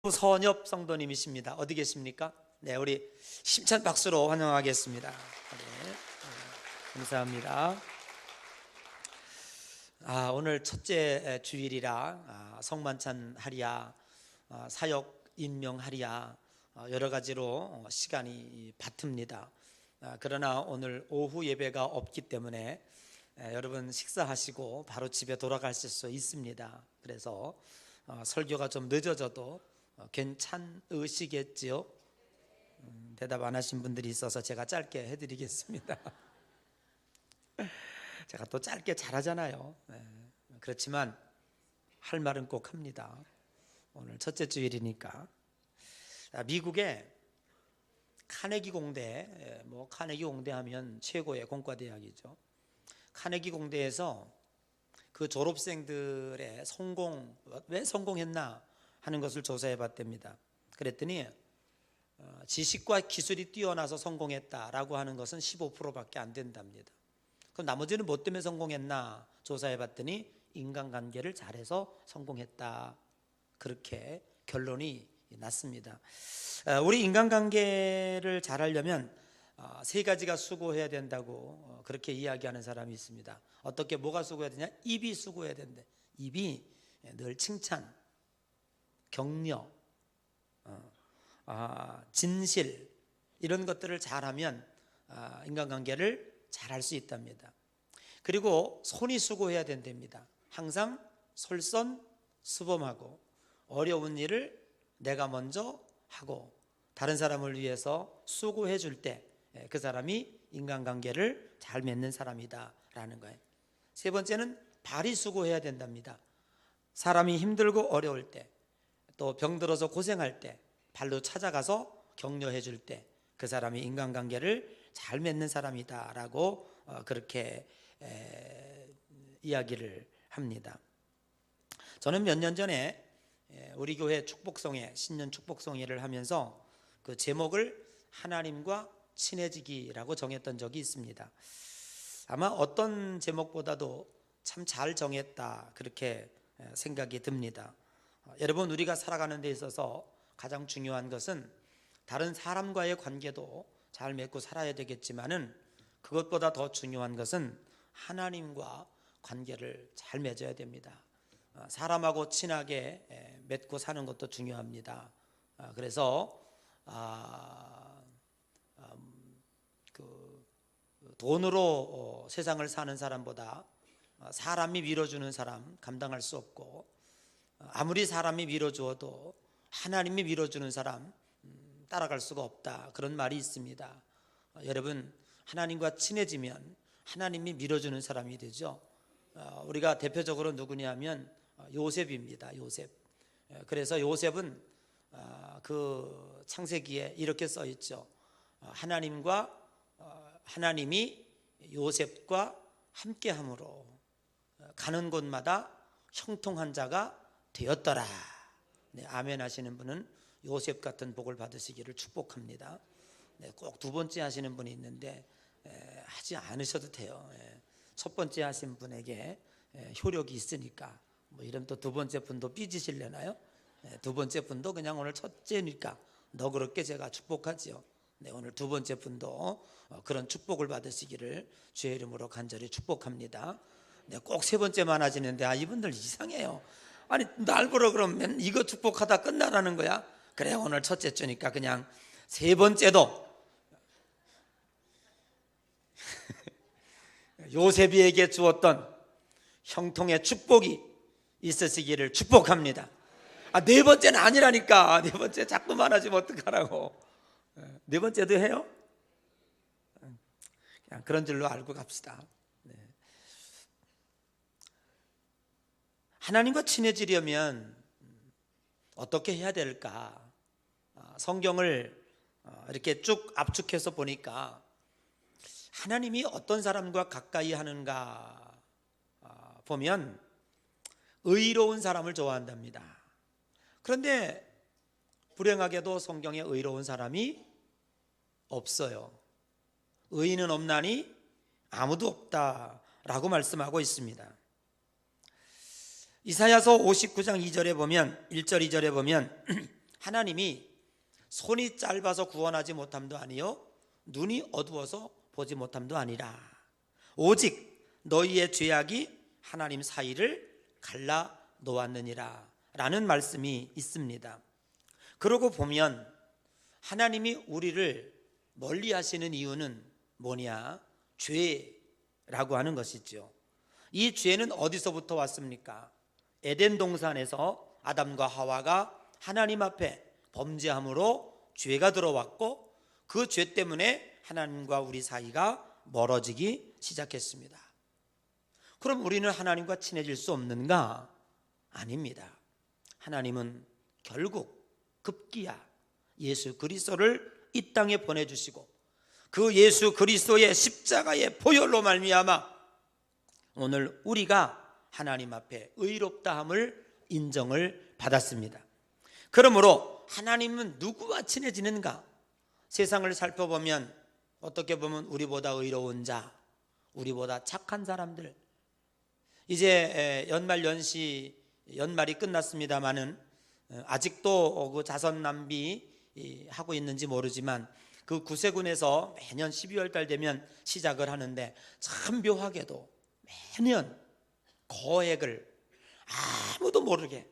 서원엽 성도님이십니다. 어디 계십니까? 네, 우리 힘찬 박수로 환영하겠습니다. 네, 감사합니다. 오늘 첫째 주일이라 성만찬 하랴, 사역 임명하랴, 여러 가지로 시간이 바쁩니다. 그러나 오늘 오후 예배가 없기 때문에 여러분 식사하시고 바로 집에 돌아가실 수 있습니다. 그래서 설교가 좀 늦어져도 괜찮으시겠지요? 대답 안 하신 분들이 있어서 제가 짧게 해드리겠습니다. 제가 또 짧게 잘하잖아요. 그렇지만 할 말은 꼭 합니다. 오늘 첫째 주일이니까. 미국의 카네기 공대, 카네기 공대 하면 최고의 공과대학이죠. 카네기 공대에서 그 졸업생들의 성공, 왜 성공했나 하는 것을 조사해 봤답니다. 그랬더니 지식과 기술이 뛰어나서 성공했다라고 하는 것은 15%밖에 안 된답니다. 그럼 나머지는 뭐 때문에 성공했나 조사해 봤더니 인간관계를 잘해서 성공했다, 그렇게 결론이 났습니다. 우리 인간관계를 잘하려면 세 가지가 수고해야 된다고 그렇게 이야기하는 사람이 있습니다. 어떻게, 뭐가 수고해야 되냐? 입이 수고해야 된대. 입이 늘 칭찬, 격려, 진실, 이런 것들을 잘하면 인간관계를 잘할 수 있답니다. 그리고 손이 수고해야 된답니다. 항상 솔선수범하고 어려운 일을 내가 먼저 하고 다른 사람을 위해서 수고해 줄 때 그 사람이 인간관계를 잘 맺는 사람이다 라는 거예요. 세 번째는 발이 수고해야 된답니다. 사람이 힘들고 어려울 때, 또 병들어서 고생할 때 발로 찾아가서 격려해 줄 때 그 사람이 인간관계를 잘 맺는 사람이다 라고 그렇게 이야기를 합니다. 저는 몇 년 전에 우리 교회 축복성회, 신년 축복성회를 하면서 그 제목을 하나님과 친해지기라고 정했던 적이 있습니다. 아마 어떤 제목보다도 참 잘 정했다, 그렇게 생각이 듭니다. 여러분, 우리가 살아가는 데 있어서 가장 중요한 것은 다른 사람과의 관계도 잘 맺고 살아야 되겠지만은 그것보다 더 중요한 것은 하나님과 관계를 잘 맺어야 됩니다. 사람하고 친하게 맺고 사는 것도 중요합니다. 그래서 돈으로 세상을 사는 사람보다 사람이 밀어주는 사람 감당할 수 없고, 아무리 사람이 밀어주어도 하나님이 밀어주는 사람 따라갈 수가 없다, 그런 말이 있습니다. 여러분, 하나님과 친해지면 하나님이 밀어주는 사람이 되죠. 우리가 대표적으로 누구냐면 요셉입니다. 요셉. 그래서 요셉은 그 창세기에 이렇게 써 있죠. 하나님이 요셉과 함께함으로 가는 곳마다 형통한 자가 되었더라. 네, 아멘 하시는 분은 요셉 같은 복을 받으시기를 축복합니다. 네, 꼭 두 번째 하시는 분이 있는데 하지 않으셔도 돼요. 첫 번째 하신 분에게 효력이 있으니까, 이러면 또 두 번째 분도 삐지실려나요? 두 번째 분도 그냥 오늘 첫째니까 너그럽게 제가 축복하지요. 네, 오늘 두 번째 분도 그런 축복을 받으시기를 주의 이름으로 간절히 축복합니다. 네, 꼭 세 번째만 하시는데 이분들 이상해요. 아니, 날 보러 그러면 이거 축복하다 끝나라는 거야? 그래, 오늘 첫째 주니까 그냥 세 번째도 요셉이에게 주었던 형통의 축복이 있으시기를 축복합니다. 네 번째는 아니라니까. 네 번째 자꾸만 하시면 어떡하라고. 네 번째도 해요? 그냥 그런 줄로 알고 갑시다. 하나님과 친해지려면 어떻게 해야 될까? 성경을 이렇게 쭉 압축해서 보니까 하나님이 어떤 사람과 가까이 하는가 보면 의로운 사람을 좋아한답니다. 그런데 불행하게도 성경에 의로운 사람이 없어요. 의인은 없나니 아무도 없다라고 말씀하고 있습니다. 이사야서 59장 2절에 보면, 1절 2절에 보면 하나님이 손이 짧아서 구원하지 못함도 아니요 눈이 어두워서 보지 못함도 아니라 오직 너희의 죄악이 하나님 사이를 갈라 놓았느니라 라는 말씀이 있습니다. 그러고 보면 하나님이 우리를 멀리 하시는 이유는 뭐냐? 죄라고 하는 것이죠. 이 죄는 어디서부터 왔습니까? 에덴 동산에서 아담과 하와가 하나님 앞에 범죄함으로 죄가 들어왔고 그 죄 때문에 하나님과 우리 사이가 멀어지기 시작했습니다. 그럼 우리는 하나님과 친해질 수 없는가? 아닙니다. 하나님은 결국 급기야 예수 그리스도를 이 땅에 보내주시고 그 예수 그리스도의 십자가의 보혈로 말미암아 오늘 우리가 하나님 앞에 의롭다함을 인정을 받았습니다. 그러므로 하나님은 누구와 친해지는가? 세상을 살펴보면 어떻게 보면 우리보다 의로운 자, 우리보다 착한 사람들, 이제 연말 연시 연말이 끝났습니다마는 아직도 그 자선 낭비 하고 있는지 모르지만 그 구세군에서 매년 12월 달 되면 시작을 하는데 참 묘하게도 매년 거액을 아무도 모르게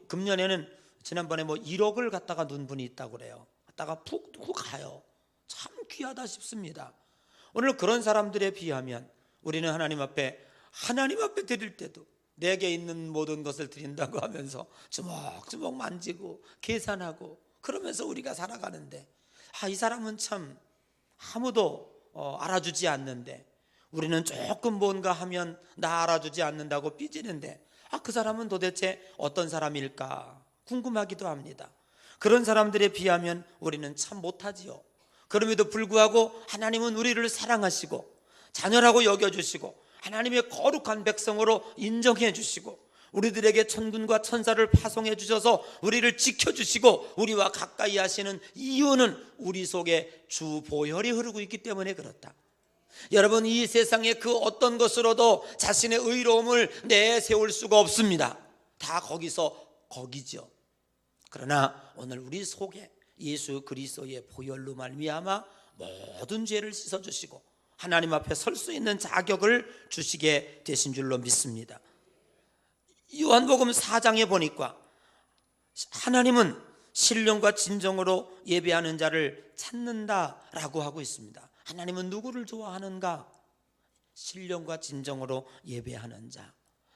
금년에는 지난번에 뭐 1억을 갖다가 눈 분이 있다고 그래요. 갖다가 푹 가요. 참 귀하다 싶습니다. 오늘 그런 사람들에 비하면 우리는 하나님 앞에 드릴 때도 내게 있는 모든 것을 드린다고 하면서 주먹주먹 만지고 계산하고 그러면서 우리가 살아가는데 이 사람은 참 아무도 알아주지 않는데 우리는 조금 뭔가 하면 나 알아주지 않는다고 삐지는데 그 사람은 도대체 어떤 사람일까 궁금하기도 합니다. 그런 사람들에 비하면 우리는 참 못하지요. 그럼에도 불구하고 하나님은 우리를 사랑하시고 자녀라고 여겨주시고 하나님의 거룩한 백성으로 인정해 주시고 우리들에게 천군과 천사를 파송해 주셔서 우리를 지켜주시고 우리와 가까이 하시는 이유는 우리 속에 주 보혈이 흐르고 있기 때문에 그렇다. 여러분, 이 세상의 그 어떤 것으로도 자신의 의로움을 내세울 수가 없습니다. 다 거기죠. 그러나 오늘 우리 속에 예수 그리스도의 보혈로 말미암아 모든 죄를 씻어주시고 하나님 앞에 설 수 있는 자격을 주시게 되신 줄로 믿습니다. 요한복음 4장에 보니까 하나님은 신령과 진정으로 예배하는 자를 찾는다라고 하고 있습니다. 하나님은 누구를 좋아하는가? 신령과 진정으로 예배하는 자.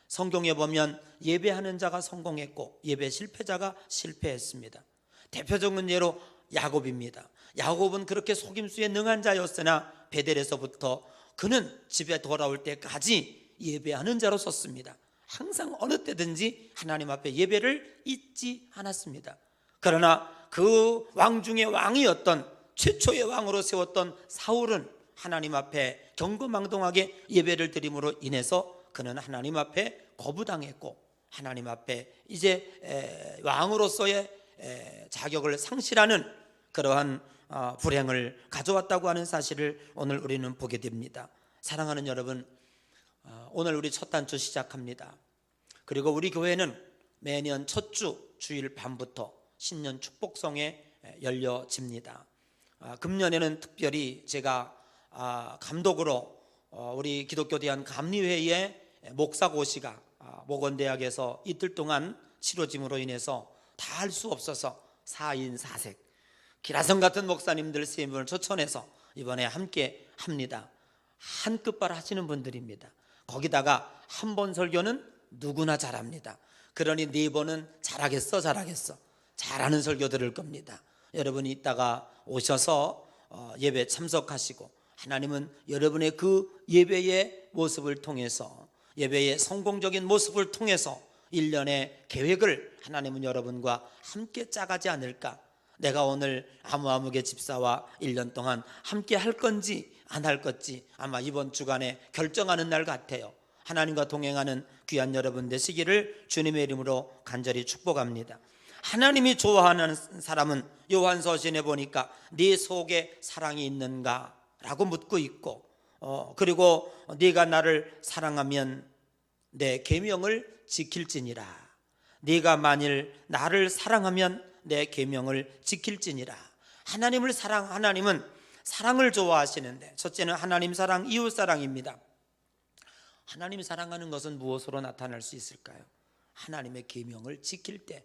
성경에 보면 예배하는 자가 성공했고 예배 실패자가 실패했습니다. 대표적인 예로 야곱입니다. 야곱은 그렇게 속임수에 능한 자였으나 베델에서부터 그는 집에 돌아올 때까지 예배하는 자로 섰습니다. 항상 어느 때든지 하나님 앞에 예배를 잊지 않았습니다. 그러나 그 왕 중에 왕이었던 최초의 왕으로 세웠던 사울은 하나님 앞에 경거망동하게 예배를 드림으로 인해서 그는 하나님 앞에 거부당했고 하나님 앞에 이제 왕으로서의 자격을 상실하는 그러한 불행을 가져왔다고 하는 사실을 오늘 우리는 보게 됩니다. 사랑하는 여러분, 오늘 우리 첫 단추 시작합니다. 그리고 우리 교회는 매년 첫 주 주일 밤부터 신년 축복성에 열려집니다. 금년에는 특별히 제가 감독으로 우리 기독교 대한 감리회의 목사고시가 목원대학에서 이틀 동안 치러짐으로 인해서 다 할 수 없어서 4인 4색 기라성 같은 목사님들 3분을 초청해서 이번에 함께 합니다. 한 끝발 하시는 분들입니다. 거기다가 한 번 설교는 누구나 잘합니다. 그러니 4번은 잘하겠어 잘하는 설교 들을 겁니다. 여러분이 이따가 오셔서 예배 참석하시고 하나님은 여러분의 그 예배의 모습을 통해서 예배의 성공적인 모습을 통해서 1년의 계획을 하나님은 여러분과 함께 짜가지 않을까. 내가 오늘 아무개 집사와 1년 동안 함께 할 건지 안 할 건지 아마 이번 주간에 결정하는 날 같아요. 하나님과 동행하는 귀한 여러분 되시기를 주님의 이름으로 간절히 축복합니다. 하나님이 좋아하는 사람은 요한서신에 보니까 네 속에 사랑이 있는가? 라고 묻고 있고 그리고 네가 나를 사랑하면 내 계명을 지킬지니라. 네가 만일 나를 사랑하면 내 계명을 지킬지니라. 하나님은 사랑을 좋아하시는데, 첫째는 하나님 사랑, 이웃 사랑입니다. 하나님 사랑하는 것은 무엇으로 나타날 수 있을까요? 하나님의 계명을 지킬 때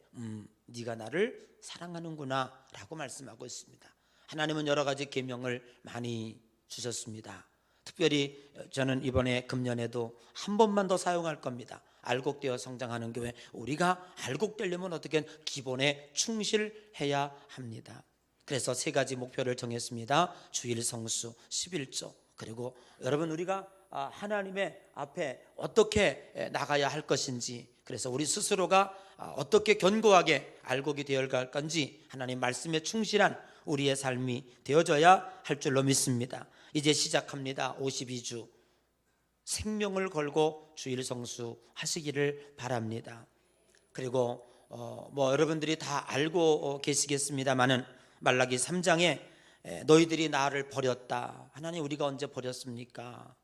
네가 나를 사랑하는구나 라고 말씀하고 있습니다. 하나님은 여러 가지 계명을 많이 주셨습니다. 특별히 저는 이번에 금년에도 한 번만 더 사용할 겁니다. 알곡되어 성장하는 교회, 우리가 알곡되려면 어떻게 기본에 충실해야 합니다. 그래서 세 가지 목표를 정했습니다. 주일 성수, 11조, 그리고 여러분 우리가 하나님의 앞에 어떻게 나가야 할 것인지, 그래서 우리 스스로가 어떻게 견고하게 알곡이 되어갈 건지 하나님 말씀에 충실한 우리의 삶이 되어져야 할 줄로 믿습니다. 이제 시작합니다. 52주 생명을 걸고 주일 성수 하시기를 바랍니다. 그리고 여러분들이 다 알고 계시겠습니다마는 말라기 3장에 너희들이 나를 버렸다. 하나님, 우리가 언제 버렸습니까?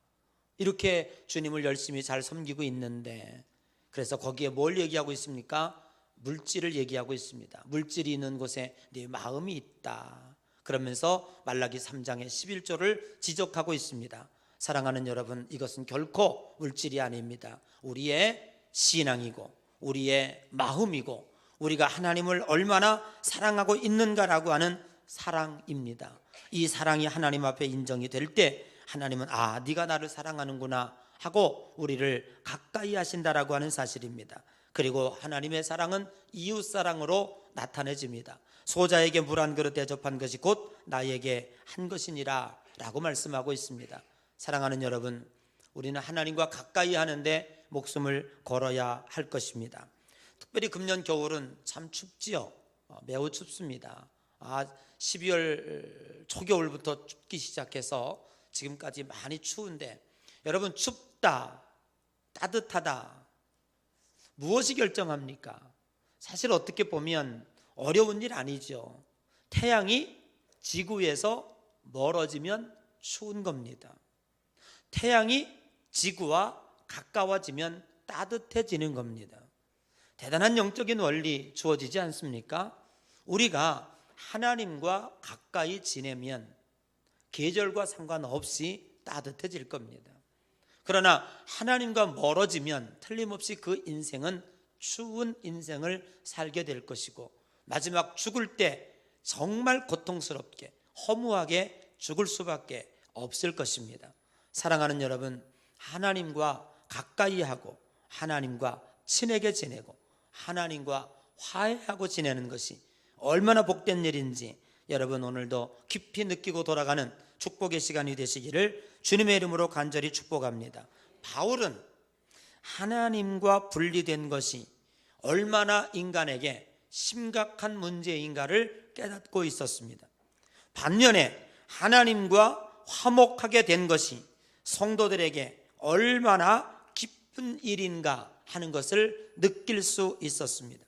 이렇게 주님을 열심히 잘 섬기고 있는데, 그래서 거기에 뭘 얘기하고 있습니까? 물질을 얘기하고 있습니다. 물질이 있는 곳에 네 마음이 있다. 그러면서 말라기 3장의 11조를 지적하고 있습니다. 사랑하는 여러분, 이것은 결코 물질이 아닙니다. 우리의 신앙이고 우리의 마음이고 우리가 하나님을 얼마나 사랑하고 있는가라고 하는 사랑입니다. 이 사랑이 하나님 앞에 인정이 될 때 하나님은 네가 나를 사랑하는구나 하고 우리를 가까이 하신다라고 하는 사실입니다. 그리고 하나님의 사랑은 이웃 사랑으로 나타내집니다. 소자에게 물 한 그릇 대접한 것이 곧 나에게 한 것이니라 라고 말씀하고 있습니다. 사랑하는 여러분, 우리는 하나님과 가까이 하는데 목숨을 걸어야 할 것입니다. 특별히 금년 겨울은 참 춥지요. 매우 춥습니다. 12월 초겨울부터 춥기 시작해서 지금까지 많이 추운데, 여러분, 춥다, 따뜻하다, 무엇이 결정합니까? 사실 어떻게 보면 어려운 일 아니죠. 태양이 지구에서 멀어지면 추운 겁니다. 태양이 지구와 가까워지면 따뜻해지는 겁니다. 대단한 영적인 원리 주어지지 않습니까? 우리가 하나님과 가까이 지내면 계절과 상관없이 따뜻해질 겁니다. 그러나 하나님과 멀어지면 틀림없이 그 인생은 추운 인생을 살게 될 것이고, 마지막 죽을 때 정말 고통스럽게 허무하게 죽을 수밖에 없을 것입니다. 사랑하는 여러분, 하나님과 가까이 하고 하나님과 친하게 지내고 하나님과 화해하고 지내는 것이 얼마나 복된 일인지 여러분 오늘도 깊이 느끼고 돌아가는 축복의 시간이 되시기를 주님의 이름으로 간절히 축복합니다. 바울은 하나님과 분리된 것이 얼마나 인간에게 심각한 문제인가를 깨닫고 있었습니다. 반면에 하나님과 화목하게 된 것이 성도들에게 얼마나 기쁜 일인가 하는 것을 느낄 수 있었습니다.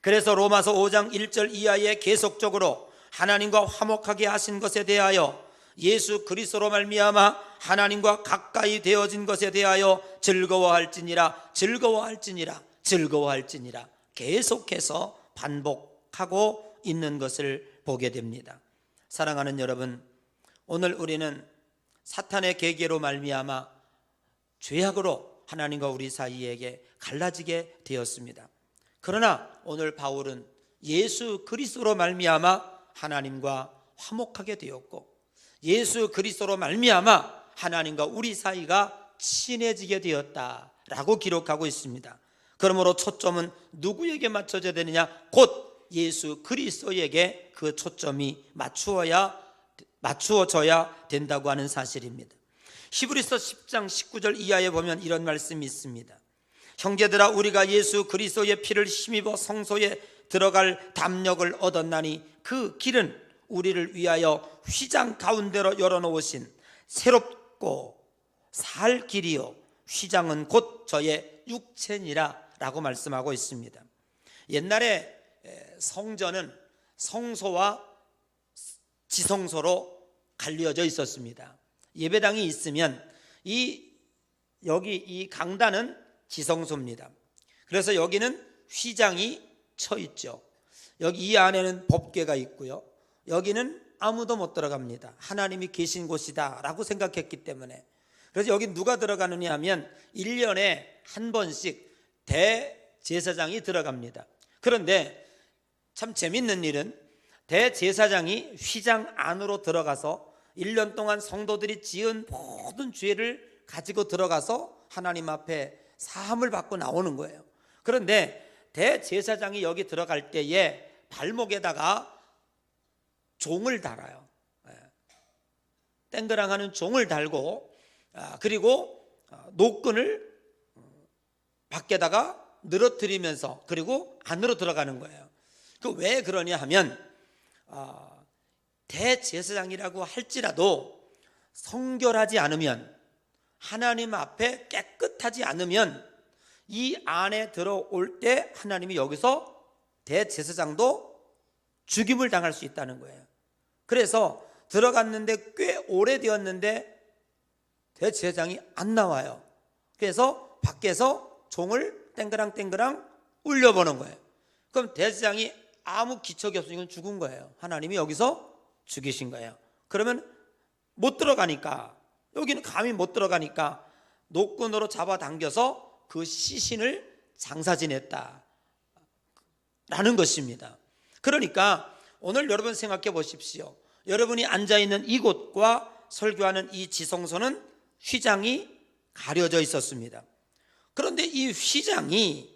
그래서 로마서 5장 1절 이하에 계속적으로 하나님과 화목하게 하신 것에 대하여, 예수 그리스도로 말미암아 하나님과 가까이 되어진 것에 대하여 즐거워할지니라 계속해서 반복하고 있는 것을 보게 됩니다. 사랑하는 여러분, 오늘 우리는 사탄의 계계로 말미암아 죄악으로 하나님과 우리 사이에게 갈라지게 되었습니다. 그러나 오늘 바울은 예수 그리스도로 말미암아 하나님과 화목하게 되었고, 예수 그리스도로 말미암아 하나님과 우리 사이가 친해지게 되었다라고 기록하고 있습니다. 그러므로 초점은 누구에게 맞춰져야 되느냐? 곧 예수 그리스도에게 그 초점이 맞추어져야 된다고 하는 사실입니다. 히브리서 10장 19절 이하에 보면 이런 말씀이 있습니다. 형제들아, 우리가 예수 그리스도의 피를 힘입어 성소에 들어갈 담력을 얻었나니 그 길은 우리를 위하여 휘장 가운데로 열어놓으신 새롭고 살 길이요, 휘장은 곧 저의 육체니라 라고 말씀하고 있습니다. 옛날에 성전은 성소와 지성소로 갈려져 있었습니다. 예배당이 있으면 여기 이 강단은 지성소입니다. 그래서 여기는 휘장이 쳐 있죠. 여기 이 안에는 법궤가 있고요. 여기는 아무도 못 들어갑니다. 하나님이 계신 곳이다 라고 생각했기 때문에. 그래서 여기 누가 들어가느냐 하면 1년에 한 번씩 대제사장이 들어갑니다. 그런데 참 재밌는 일은 대제사장이 휘장 안으로 들어가서 1년 동안 성도들이 지은 모든 죄를 가지고 들어가서 하나님 앞에 사함을 받고 나오는 거예요. 그런데 대제사장이 여기 들어갈 때에 발목에다가 종을 달아요. 땡그랑하는 종을 달고, 그리고 노끈을 밖에다가 늘어뜨리면서 그리고 안으로 들어가는 거예요. 그 왜 그러냐 하면 대제사장이라고 할지라도 성결하지 않으면, 하나님 앞에 깨끗하지 않으면 이 안에 들어올 때 하나님이 여기서 대제사장도 죽임을 당할 수 있다는 거예요. 그래서 들어갔는데 꽤 오래되었는데 대제사장이 안 나와요. 그래서 밖에서 종을 땡그랑 울려보는 거예요. 그럼 대제사장이 아무 기척이 없으니까 죽은 거예요. 하나님이 여기서 죽이신 거예요. 그러면 못 들어가니까, 여기는 감히 못 들어가니까 노끈으로 잡아당겨서 그 시신을 장사 지냈다 라는 것입니다. 그러니까 오늘 여러분 생각해 보십시오. 여러분이 앉아있는 이곳과 설교하는 이 지성소는 휘장이 가려져 있었습니다. 그런데 이 휘장이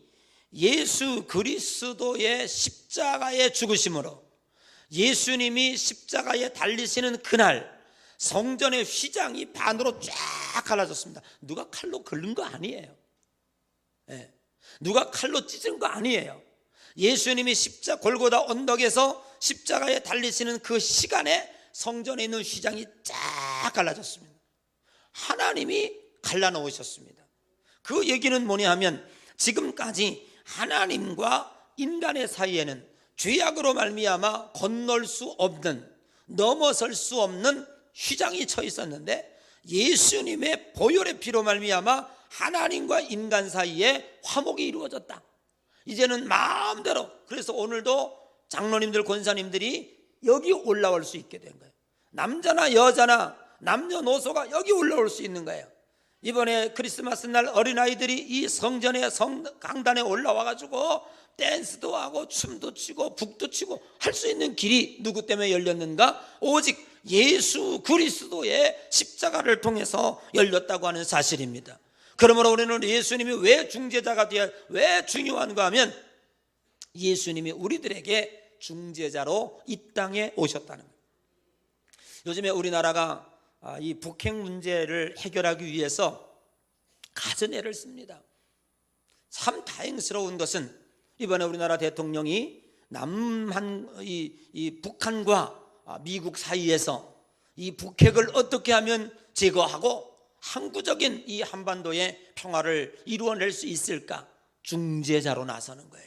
예수 그리스도의 십자가의 죽으심으로, 예수님이 십자가에 달리시는 그날 성전의 휘장이 반으로 쫙 갈라졌습니다. 누가 칼로 긁은 거 아니에요. 누가 칼로 찢은 거 아니에요. 예수님이 골고다 언덕에서 십자가에 달리시는 그 시간에 성전에 있는 휘장이 쫙 갈라졌습니다. 하나님이 갈라놓으셨습니다. 그 얘기는 뭐냐 하면, 지금까지 하나님과 인간의 사이에는 죄악으로 말미암아 건널 수 없는, 넘어설 수 없는 휘장이 쳐 있었는데, 예수님의 보혈의 피로 말미암아 하나님과 인간 사이에 화목이 이루어졌다. 이제는 마음대로, 그래서 오늘도 장로님들, 권사님들이 여기 올라올 수 있게 된 거예요. 남자나 여자나 남녀노소가 여기 올라올 수 있는 거예요. 이번에 크리스마스 날 어린아이들이 이 성전의 강단에 올라와 가지고 댄스도 하고 춤도 추고 북도 추고 할 수 있는 길이 누구 때문에 열렸는가? 오직 예수 그리스도의 십자가를 통해서 열렸다고 하는 사실입니다. 그러므로 우리는 예수님이 왜 중재자가 되어 왜 중요한가 하면, 예수님이 우리들에게 중재자로 이 땅에 오셨다는 거예요. 요즘에 우리나라가 이 북핵 문제를 해결하기 위해서 가전애를 씁니다. 참 다행스러운 것은 이번에 우리나라 대통령이 이 북한과 미국 사이에서 이 북핵을 어떻게 하면 제거하고 항구적인 이 한반도의 평화를 이루어낼 수 있을까, 중재자로 나서는 거예요.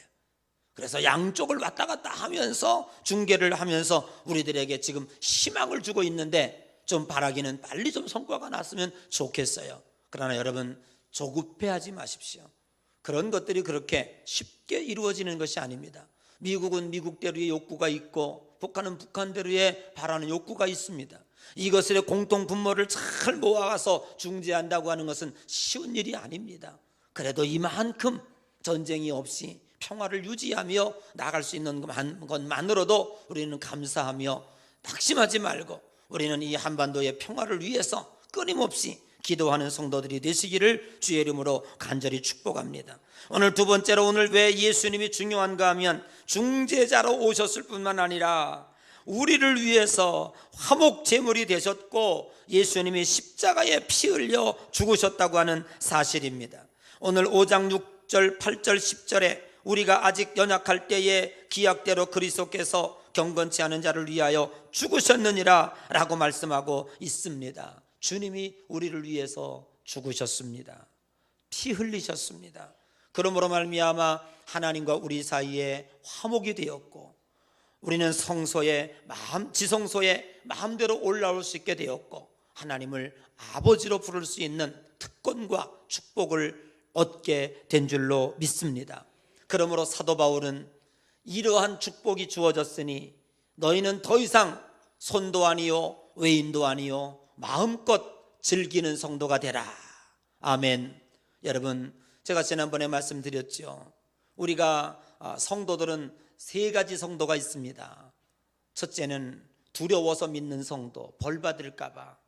그래서 양쪽을 왔다 갔다 하면서 중재를 하면서 우리들에게 지금 희망을 주고 있는데, 좀 바라기는 빨리 좀 성과가 났으면 좋겠어요. 그러나 여러분, 조급해하지 마십시오. 그런 것들이 그렇게 쉽게 이루어지는 것이 아닙니다. 미국은 미국대로의 욕구가 있고 북한은 북한대로의 바라는 욕구가 있습니다. 이것의 공통 분모를 잘 모아서 중재한다고 하는 것은 쉬운 일이 아닙니다. 그래도 이만큼 전쟁이 없이 평화를 유지하며 나갈 수 있는 것만으로도 우리는 감사하며 낙심하지 말고, 우리는 이 한반도의 평화를 위해서 끊임없이 기도하는 성도들이 되시기를 주의 이름으로 간절히 축복합니다. 오늘 두 번째로, 오늘 왜 예수님이 중요한가 하면, 중재자로 오셨을 뿐만 아니라 우리를 위해서 화목 제물이 되셨고 예수님이 십자가에 피 흘려 죽으셨다고 하는 사실입니다. 오늘 5장 6절 8절 10절에 우리가 아직 연약할 때에 기약대로 그리스도께서 경건치 않은 자를 위하여 죽으셨느니라 라고 말씀하고 있습니다. 주님이 우리를 위해서 죽으셨습니다. 피 흘리셨습니다. 그러므로 말미암아 하나님과 우리 사이에 화목이 되었고, 우리는 성소에 지성소에 마음대로 올라올 수 있게 되었고, 하나님을 아버지로 부를 수 있는 특권과 축복을 얻게 된 줄로 믿습니다. 그러므로 사도 바울은 이러한 축복이 주어졌으니 너희는 더 이상 손도 아니요 외인도 아니요 마음껏 즐기는 성도가 되라. 아멘. 여러분, 제가 지난번에 말씀드렸죠. 우리가 성도들은 세 가지 성도가 있습니다. 첫째는 두려워서 믿는 성도, 벌 받을까 봐.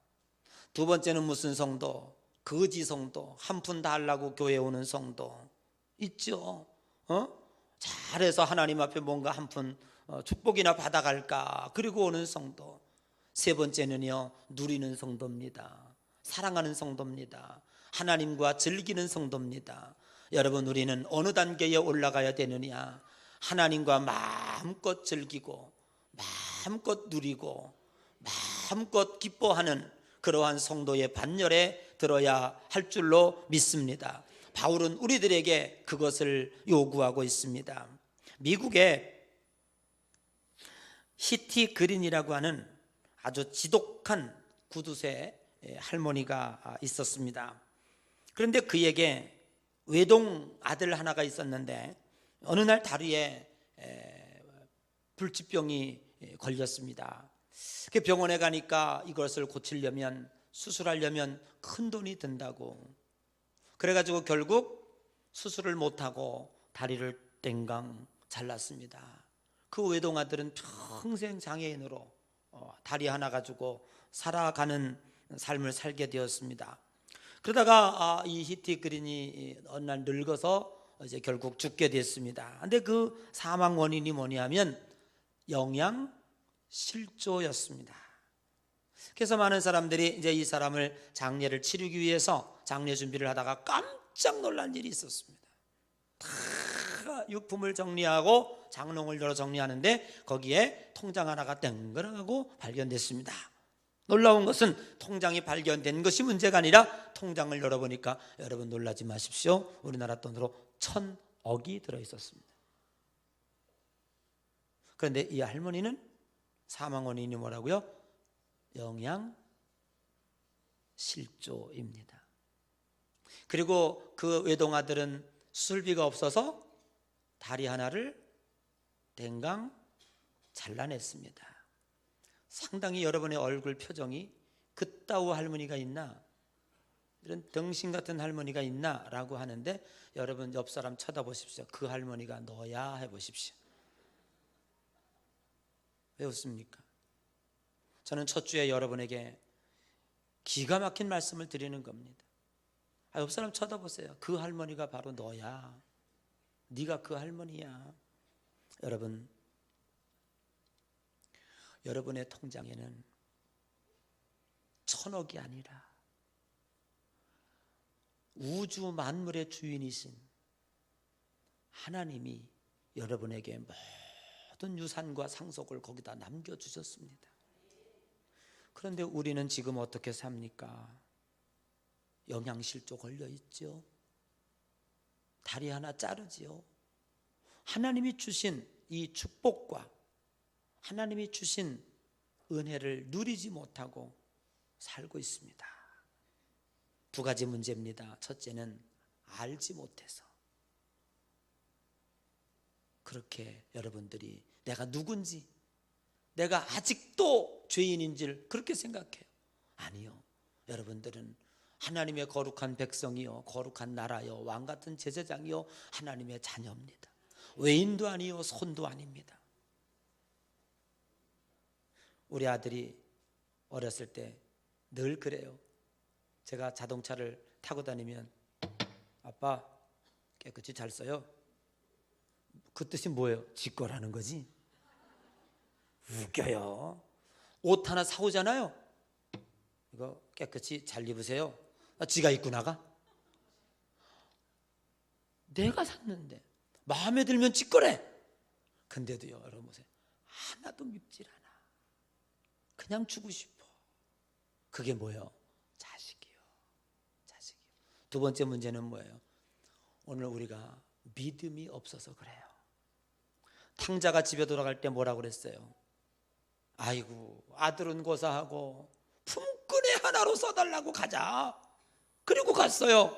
두 번째는 무슨 성도? 거지 성도, 한 푼 다 하려고 교회 오는 성도 있죠. 잘해서 하나님 앞에 뭔가 한 푼 축복이나 받아갈까 그리고 오는 성도. 세 번째는요, 누리는 성도입니다. 사랑하는 성도입니다. 하나님과 즐기는 성도입니다. 여러분, 우리는 어느 단계에 올라가야 되느냐? 하나님과 마음껏 즐기고 마음껏 누리고 마음껏 기뻐하는 그러한 성도의 반열에 들어야 할 줄로 믿습니다. 바울은 우리들에게 그것을 요구하고 있습니다. 미국에 히티 그린이라고 하는 아주 지독한 구두쇠 할머니가 있었습니다. 그런데 그에게 외동 아들 하나가 있었는데 어느 날 다리에 불치병이 걸렸습니다. 병원에 가니까 이것을 고치려면, 수술하려면 큰 돈이 든다고. 그래가지고 결국 수술을 못하고 다리를 땡강 잘랐습니다. 그 외동아들은 평생 장애인으로 다리 하나 가지고 살아가는 삶을 살게 되었습니다. 그러다가 이 히티 그린이 어느 날 늙어서 이제 결국 죽게 됐습니다. 근데 그 사망 원인이 뭐냐면 영양실조였습니다. 그래서 많은 사람들이 이제 이 사람을 장례를 치르기 위해서 장례 준비를 하다가 깜짝 놀란 일이 있었습니다. 다 유품을 정리하고 장롱을 열어 정리하는데 거기에 통장 하나가 땡그랑하고 발견됐습니다. 놀라운 것은 통장이 발견된 것이 문제가 아니라 통장을 열어보니까, 여러분 놀라지 마십시오, 우리나라 돈으로 1,000억이 들어있었습니다. 그런데 이 할머니는 사망 원인이 뭐라고요? 영양실조입니다. 그리고 그 외동아들은 수술비가 없어서 다리 하나를 댕강 잘라냈습니다. 상당히 여러분의 얼굴 표정이 그따위 할머니가 있나, 이런 등신 같은 할머니가 있나 라고 하는데, 여러분 옆 사람 쳐다보십시오. 그 할머니가 너야 해보십시오. 왜 웃습니까? 저는 첫 주에 여러분에게 기가 막힌 말씀을 드리는 겁니다. 옆 사람 쳐다보세요. 그 할머니가 바로 너야. 네가 그 할머니야. 여러분, 여러분의 통장에는 1,000억이 아니라 우주 만물의 주인이신 하나님이 여러분에게 모든 유산과 상속을 거기다 남겨주셨습니다. 그런데 우리는 지금 어떻게 삽니까? 영양실조 걸려있죠. 다리 하나 자르지요. 하나님이 주신 이 축복과 하나님이 주신 은혜를 누리지 못하고 살고 있습니다. 두 가지 문제입니다. 첫째는 알지 못해서. 그렇게 여러분들이 내가 누군지, 내가 아직도 죄인인 줄 그렇게 생각해요. 아니요, 여러분들은 하나님의 거룩한 백성이요, 거룩한 나라요, 왕같은 제사장이요, 하나님의 자녀입니다. 외인도 아니요, 손도 아닙니다. 우리 아들이 어렸을 때 늘 그래요. 제가 자동차를 타고 다니면 아빠 깨끗이 잘 써요. 그 뜻이 뭐예요? 지 거라는 거지. 웃겨요. 옷 하나 사오잖아요. 이거 깨끗이 잘 입으세요. 지가 입고 나가? 내가 샀는데 마음에 들면 지 거래. 근데도요, 여러분 보세요, 하나도 밉질 않아. 그냥 주고 싶어. 그게 뭐예요? 자식이요. 자식이요. 두 번째 문제는 뭐예요? 오늘 우리가 믿음이 없어서 그래요. 탕자가 집에 돌아갈 때 뭐라고 그랬어요? 아이고, 아들은 고사하고 품꾼에 하나로 써달라고 가자. 그리고 갔어요.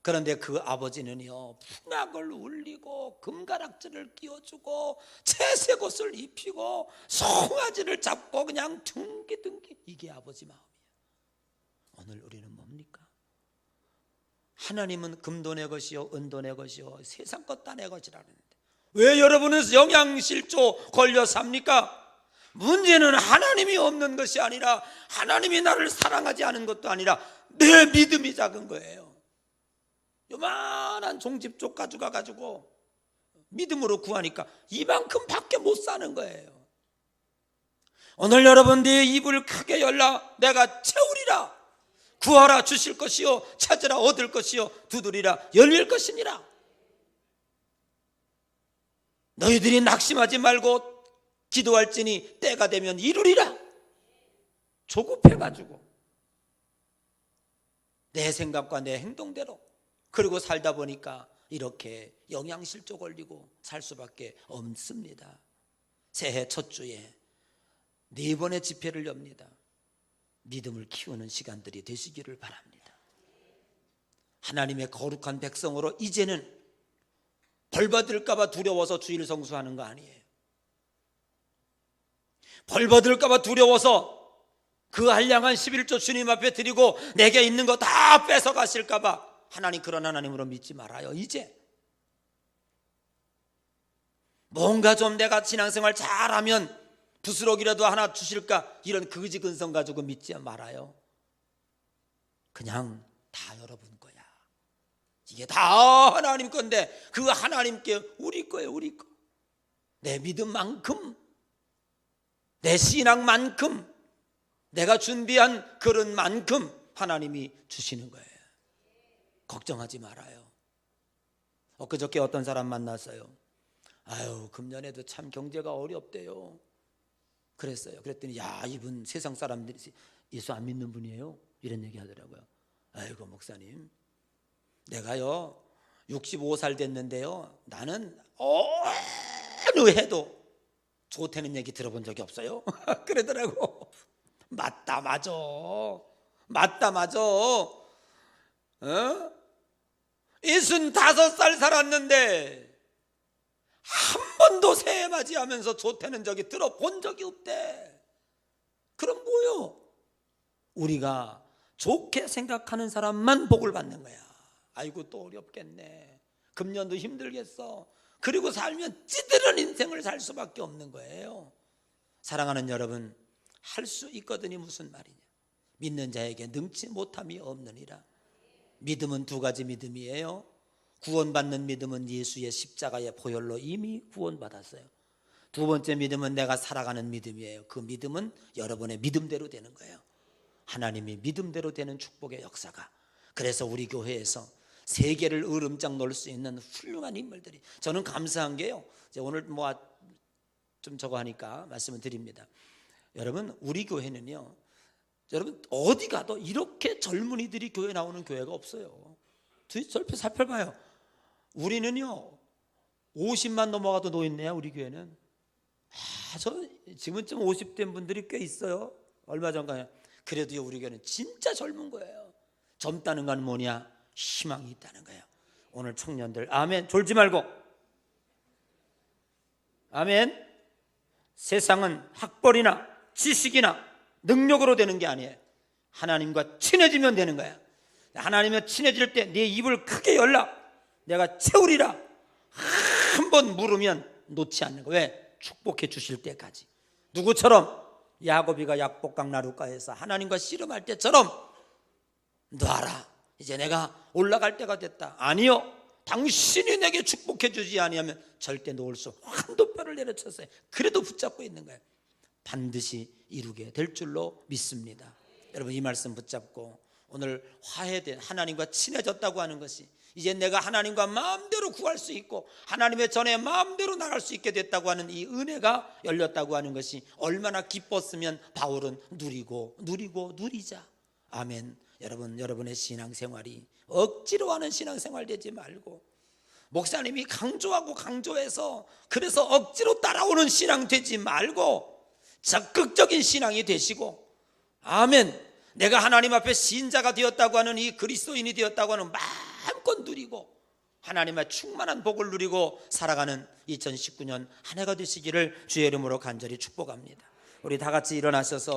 그런데 그 아버지는요, 풍악을 울리고 금가락지를 끼워주고 채색옷을 입히고 송아지를 잡고 그냥 둥기둥기, 이게 아버지 마음이에요. 오늘 우리는 뭡니까? 하나님은 금도 내 것이요 은도 내 것이요 세상 것 다 내 것이라는데 왜 여러분은 영양실조 걸려 삽니까? 문제는 하나님이 없는 것이 아니라 하나님이 나를 사랑하지 않은 것도 아니라 내 믿음이 작은 거예요. 요만한 종집쪽 가져가가지고 믿음으로 구하니까 이만큼 밖에 못 사는 거예요. 오늘 여러분 네 입을 크게 열라 내가 채우리라. 구하라 주실 것이요 찾으라 얻을 것이요 두드리라 열릴 것이니라. 너희들이 낙심하지 말고 기도할지니 때가 되면 이루리라. 조급해가지고 내 생각과 내 행동대로 그리고 살다 보니까 이렇게 영양실조 걸리고 살 수밖에 없습니다. 새해 첫 주에 4번의 집회를 엽니다. 믿음을 키우는 시간들이 되시기를 바랍니다. 하나님의 거룩한 백성으로 이제는 벌 받을까 봐 두려워서 주일 성수하는 거 아니에요. 벌 받을까 봐 두려워서 그 한량한 11조 주님 앞에 드리고 내게 있는 거 다 뺏어 가실까 봐 하나님 그런 하나님으로 믿지 말아요. 이제 뭔가 좀 내가 신앙생활 잘하면 부스러기라도 하나 주실까 이런 거지 근성 가지고 믿지 말아요. 그냥 다 여러분 거야. 이게 다 하나님 건데 그 하나님께 우리 거예요. 우리 거. 내 믿음만큼 내 신앙만큼 내가 준비한 그릇만큼 하나님이 주시는 거예요. 걱정하지 말아요. 엊그저께 어떤 사람 만났어요. 아유 금년에도 참 경제가 어렵대요. 그랬어요. 그랬더니 야 이분 세상 사람들이 예수 안 믿는 분이에요? 이런 얘기 하더라고요. 아이고 목사님 내가요 65살 됐는데요 나는 어느 해도 좋다는 얘기 들어본 적이 없어요. 그러더라고. 맞다 맞아. 맞다 맞아. 65살 살았는데 한 번도 새해 맞이하면서 좋다는 적이 들어본 적이 없대. 그럼 뭐요? 우리가 좋게 생각하는 사람만 복을 받는 거야. 아이고 또 어렵겠네. 금년도 힘들겠어. 그리고 살면 찌들은 인생을 살 수밖에 없는 거예요. 사랑하는 여러분, 할 수 있거든이 무슨 말이냐? 믿는 자에게 능치 못함이 없느니라. 믿음은 2가지 믿음이에요. 구원받는 믿음은 예수의 십자가의 보혈로 이미 구원받았어요. 2번째 믿음은 내가 살아가는 믿음이에요. 그 믿음은 여러분의 믿음대로 되는 거예요. 하나님이 믿음대로 되는 축복의 역사가. 그래서 우리 교회에서 세계를 으름장 놓을 수 있는 훌륭한 인물들이. 저는 감사한 게요, 오늘 좀 저거 하니까 말씀을 드립니다. 여러분 우리 교회는요, 여러분 어디 가도 이렇게 젊은이들이 교회 나오는 교회가 없어요. 절표 살펴봐요. 우리는요 50만 넘어가도 노인네요. 우리 교회는. 저 지금쯤 50대 분들이 꽤 있어요. 얼마 전까지. 그래도요 우리 교회는 진짜 젊은 거예요. 젊다는 건 뭐냐? 희망이 있다는 거예요. 오늘 청년들 아멘 졸지 말고 아멘. 세상은 학벌이나 지식이나 능력으로 되는 게 아니에요. 하나님과 친해지면 되는 거야. 하나님과 친해질 때 네 입을 크게 열라. 내가 채우리라. 한번 물으면 놓지 않는 거야. 왜? 축복해 주실 때까지. 누구처럼? 야고비가 약복강 나룻가에서 하나님과 씨름할 때처럼 놔라. 이제 내가 올라갈 때가 됐다. 아니요, 당신이 내게 축복해 주지 아니하면 절대 놓을 수. 한도 뼈를 내려쳤어요. 그래도 붙잡고 있는 거예요. 반드시 이루게 될 줄로 믿습니다. 여러분 이 말씀 붙잡고 오늘 화해된 하나님과 친해졌다고 하는 것이 이제 내가 하나님과 마음대로 구할 수 있고 하나님의 전에 마음대로 나갈 수 있게 됐다고 하는 이 은혜가 열렸다고 하는 것이 얼마나 기뻤으면 바울은 누리자. 아멘. 여러분, 여러분의 신앙생활이 억지로 하는 신앙생활 되지 말고 목사님이 강조하고 강조해서 그래서 억지로 따라오는 신앙 되지 말고 적극적인 신앙이 되시고, 아멘. 내가 하나님 앞에 신자가 되었다고 하는 이 그리스도인이 되었다고 하는 마음 마음껏 누리고 하나님의 충만한 복을 누리고 살아가는 2019년 한 해가 되시기를 주의 이름으로 간절히 축복합니다. 우리 다 같이 일어나셔서